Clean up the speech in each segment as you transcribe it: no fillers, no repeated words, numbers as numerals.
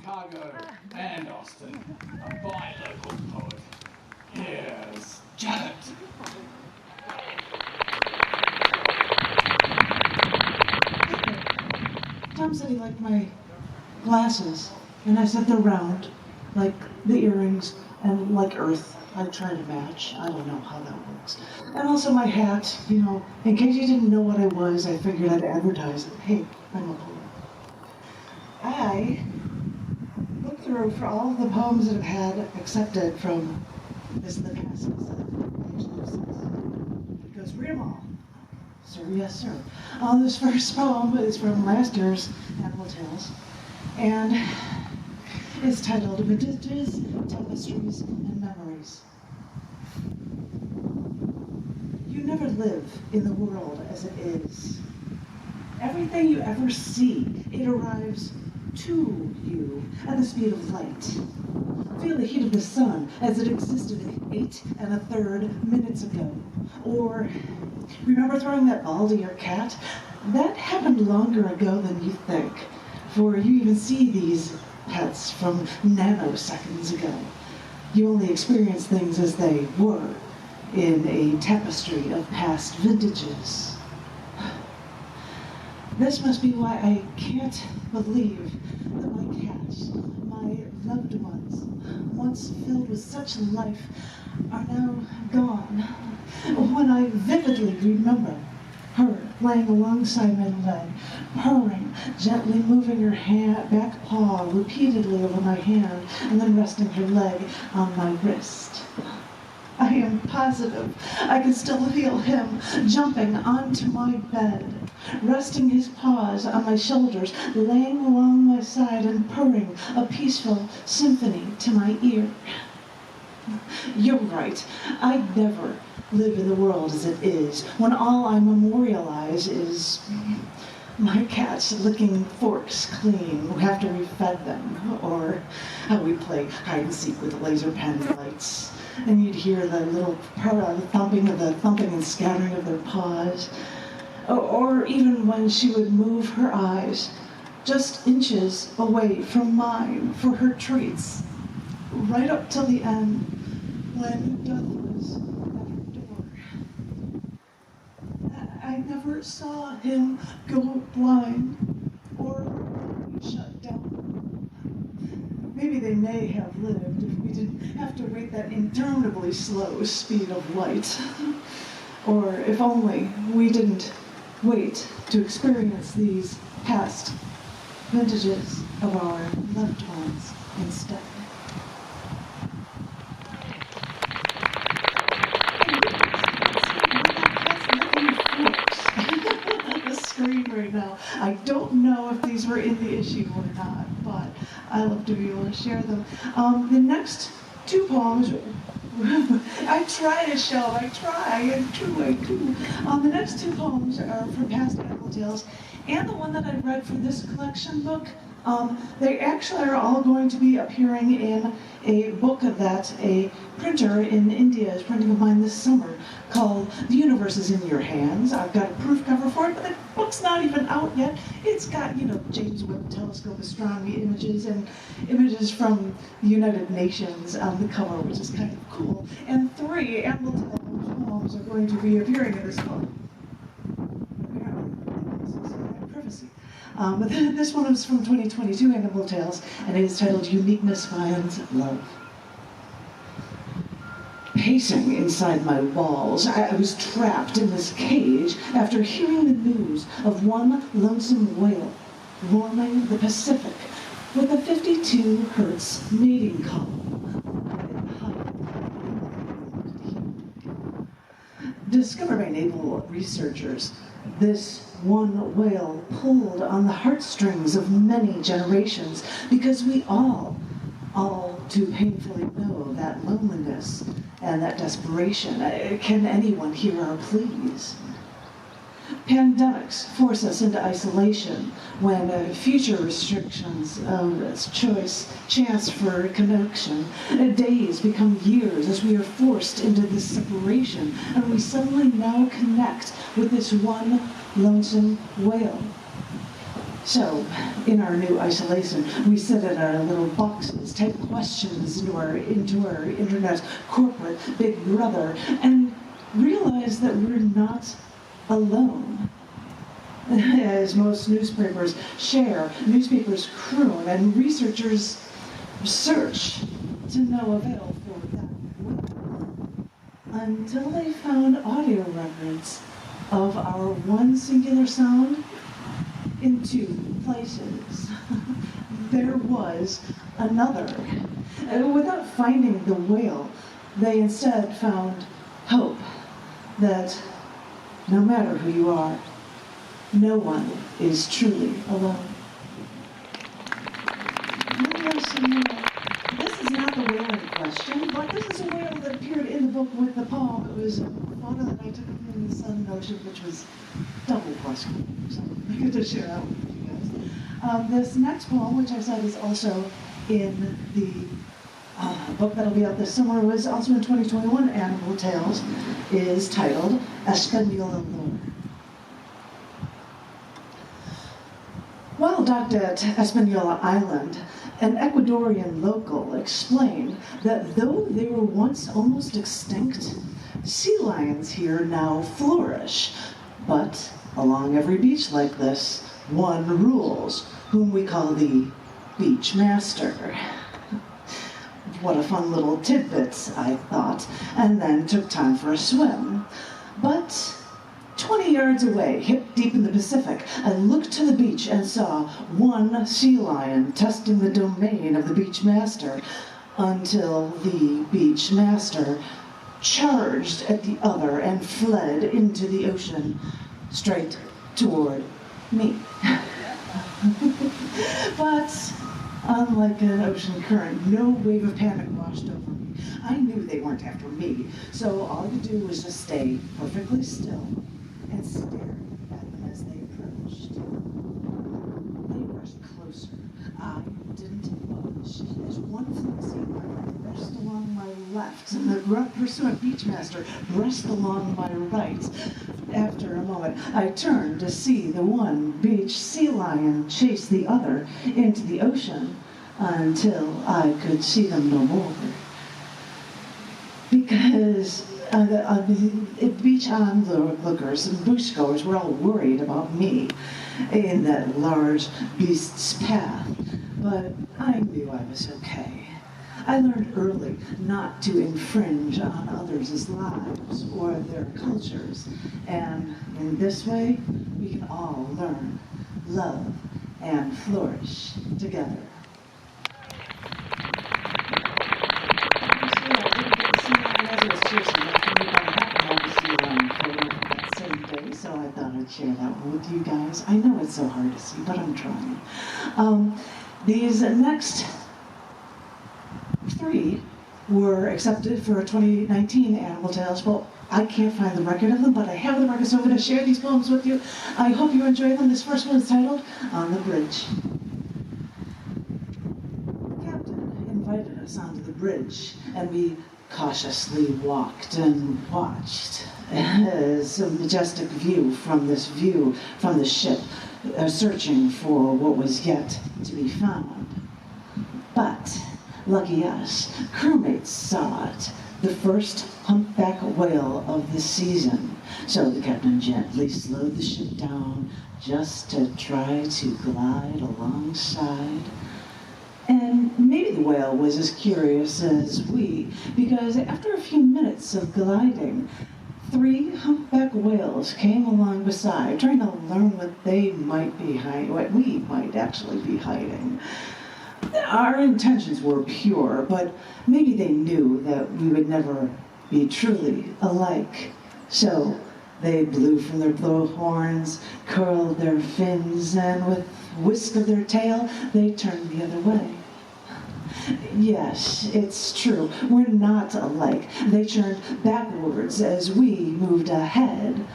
Chicago and Austin, a buy local poet. Here's Janet. Tom said he liked my glasses, and I said they're round, like the earrings, and like Earth. I try to match. I don't know how that works. And also my hat, you know, in case you didn't know what I was, I figured I'd advertise it. Hey, I'm a poet. I looked through for all of the poems that I've had accepted from the past. It goes, read them all. Sir, yes, sir. This first poem is from last year's Animal Tales, and it's titled Vintages, Tapestries, and Memories. You never live in the world as it is. Everything you ever see, it arrives to you at the speed of light. Feel the heat of the sun as it existed 8 1/3 minutes ago. Or remember throwing that ball to your cat? That happened longer ago than you think, for you even see these pets from nanoseconds ago. You only experience things as they were in a tapestry of past vintages. This must be why I can't believe that my cats, my loved ones, once filled with such life, are now gone. When I vividly remember her laying alongside my leg, purring, gently moving her back paw repeatedly over my hand, and then resting her leg on my wrist. I am positive I can still feel him jumping onto my bed, resting his paws on my shoulders, laying along my side and purring a peaceful symphony to my ear. You're right. I'd never live in the world as it is, when all I memorialize is my cats licking forks clean after we fed them, or how we play hide and seek with laser pen lights, and you'd hear the little thumping and scattering of their paws, or even when she would move her eyes just inches away from mine for her treats, right up till the end, when death was at her door. I never saw him go blind or shut down. Maybe they may have lived if we didn't have to wait that interminably slow speed of light. Or if only we didn't wait to experience these past vintages of our loved ones instead. Right now. I don't know if these were in the issue or not, but I love to be able to share them. The next two poems, I try to show, I do. The next two poems are from past Animal Tales, and the one that I read for this collection book. They actually are all going to be appearing in a book that a printer in India is printing of mine this summer called The Universe is in Your Hands. I've got a proof cover for it, but the book's not even out yet. It's got, James Webb Telescope astronomy images and images from the United Nations on the cover, which is kind of cool. And 3 Animal Tales poems are going to be appearing in this book. Privacy. But this one is from 2022 Animal Tales, and it is titled Uniqueness Finds Love. Pacing inside my walls, I was trapped in this cage after hearing the news of one lonesome whale roaming the Pacific with a 52 hertz mating call. Discovered by naval researchers, this one whale pulled on the heartstrings of many generations because we all too painfully know that loneliness and that desperation. Can anyone hear our pleas? Pandemics force us into isolation when future restrictions of chance for connection. Days become years as we are forced into this separation, and we suddenly now connect with this one lonesome whale. So, in our new isolation, we sit in our little boxes, type questions into our internet corporate big brother, and realize that we're not alone. As most newspapers share, newspapers croon, and researchers search to no avail for that. Until they found audio records of our one singular sound in two places. There was another. Without finding the whale, they instead found hope that no matter who you are, no one is truly alone. This is not the whale in question, but this is a whale that appeared in the book with the poem. It was a photo that I took in the Southern Ocean, which was double plus cool. So I get to share that with you guys. This next poem, which I said is also in the book that'll be out this summer, was also in 2021, Animal Tales, is titled Española Lore. While docked at Española Island, an Ecuadorian local explained that though they were once almost extinct, sea lions here now flourish. But along every beach like this, one rules, whom we call the beach master. What a fun little tidbit, I thought, and then took time for a swim. But 20 yards away, hip deep in the Pacific, I looked to the beach and saw one sea lion testing the domain of the beach master until the beach master charged at the other and fled into the ocean, straight toward me. But unlike an ocean current, no wave of panic washed over me. I knew they weren't after me, so all I could do was just stay perfectly still and stared at them as they approached. They rushed closer. I didn't budge. As one flexible brushed along my left, and the pursuant beachmaster brushed along my right. After a moment, I turned to see the one beach sea lion chase the other into the ocean until I could see them no more. Because the beach onlookers and beachgoers were all worried about me in that large beast's path, but I knew I was okay. I learned early not to infringe on others' lives or their cultures, and in this way, we can all learn, love, and flourish together. So I thought I'd share that one with you guys. I know it's so hard to see, but I'm trying. These next three were accepted for 2019 Animal Tales. Well, I can't find the record of them, but I have the record, so I'm going to share these poems with you. I hope you enjoy them. This first one is titled On the Bridge. The captain invited us onto the bridge, and we cautiously walked and watched as a majestic view from the ship, searching for what was yet to be found. But, lucky us, crewmates saw it, the first humpback whale of the season. So the captain gently slowed the ship down just to try to glide alongside. And maybe the whale was as curious as we, because after a few minutes of gliding, 3 humpback whales came along beside, trying to learn what they might be hiding, what we might actually be hiding. Our intentions were pure, but maybe they knew that we would never be truly alike. So they blew from their blowhorns, curled their fins, and with whisk of their tail, they turned the other way. Yes, it's true. We're not alike. They turned backwards as we moved ahead.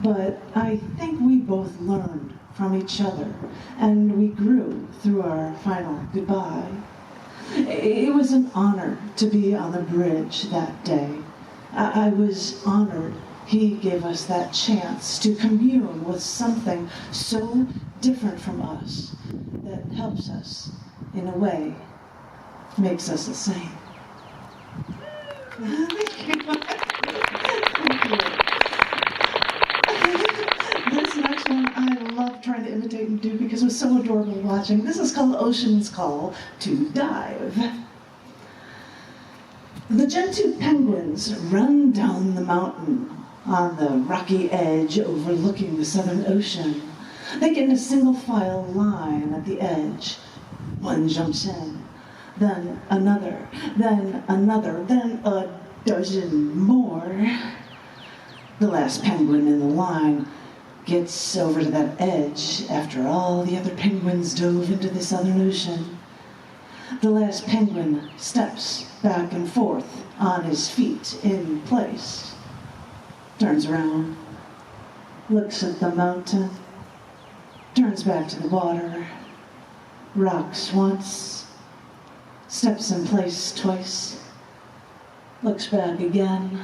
But I think we both learned from each other, and we grew through our final goodbye. It was an honor to be on the bridge that day. I was honored he gave us that chance to commune with something so different from us, that helps us, in a way, makes us the same. Thank you. Thank you. This next one I love trying to imitate and do because it was so adorable watching. This is called Ocean's Call to Dive. The gentoo penguins run down the mountain on the rocky edge overlooking the Southern Ocean. They get in a single file line at the edge. One jumps in, then another, then a dozen more. The last penguin in the line gets over to that edge after all the other penguins dove into the Southern Ocean. The last penguin steps back and forth on his feet in place, turns around, looks at the mountain, turns back to the water, rocks once, steps in place twice, looks back again,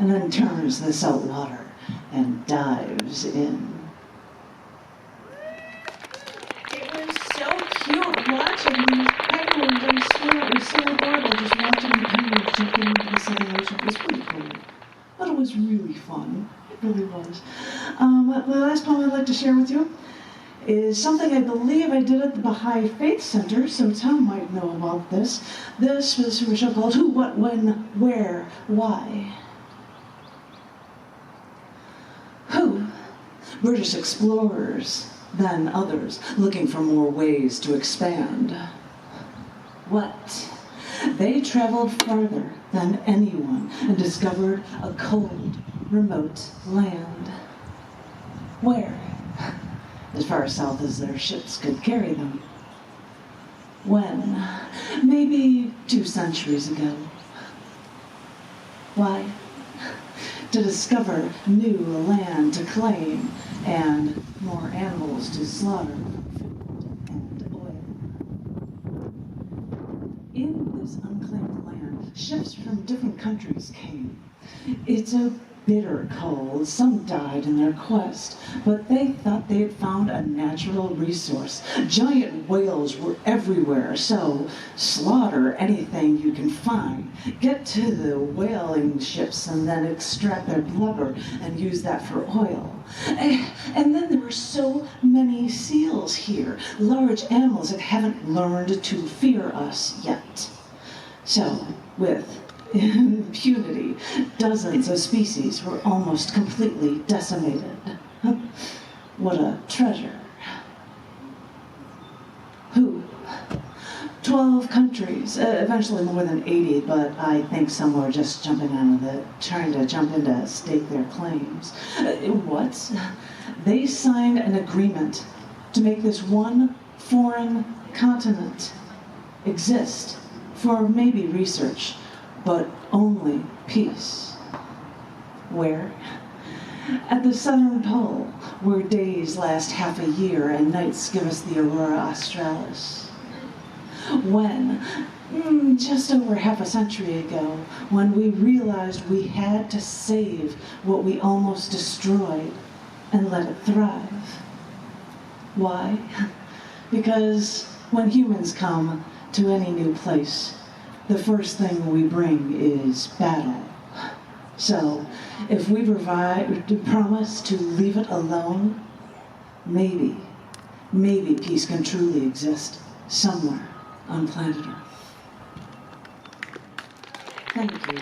and then turns to the salt water and dives in. It was so cute watching these penguins. I swear it was so adorable just watching the penguins jumping into the Southern Ocean. It was pretty cool. But it was really fun. It really was. The last poem I'd like to share with you is something I believe I did at the Baha'i Faith Center, so Tom might know about this. This was from a show called Who, What, When, Where, Why. Who? British explorers, then others, looking for more ways to expand. What? They traveled farther than anyone and discovered a cold, remote land. Where? As far south as their ships could carry them. When? Maybe 2 centuries ago. Why? To discover new land to claim and more animals to slaughter for food and oil. In this unclaimed land, ships from different countries came. It's a bitter cold. Some died in their quest, but they thought they had found a natural resource. Giant whales were everywhere, so slaughter anything you can find. Get to the whaling ships and then extract their blubber and use that for oil. And then there were so many seals here, large animals that haven't learned to fear us yet. So, with impunity, dozens of species were almost completely decimated. What a treasure. Who? 12 countries, eventually more than 80, but I think some were just trying to jump in to stake their claims. What? They signed an agreement to make this one foreign continent exist for maybe research, but only peace. Where? At the southern pole, where days last half a year and nights give us the aurora australis. When? Just over half a century ago, when we realized we had to save what we almost destroyed and let it thrive. Why? Because when humans come to any new place, the first thing we bring is battle. So, if we promise to leave it alone, maybe peace can truly exist somewhere on planet Earth. Thank you.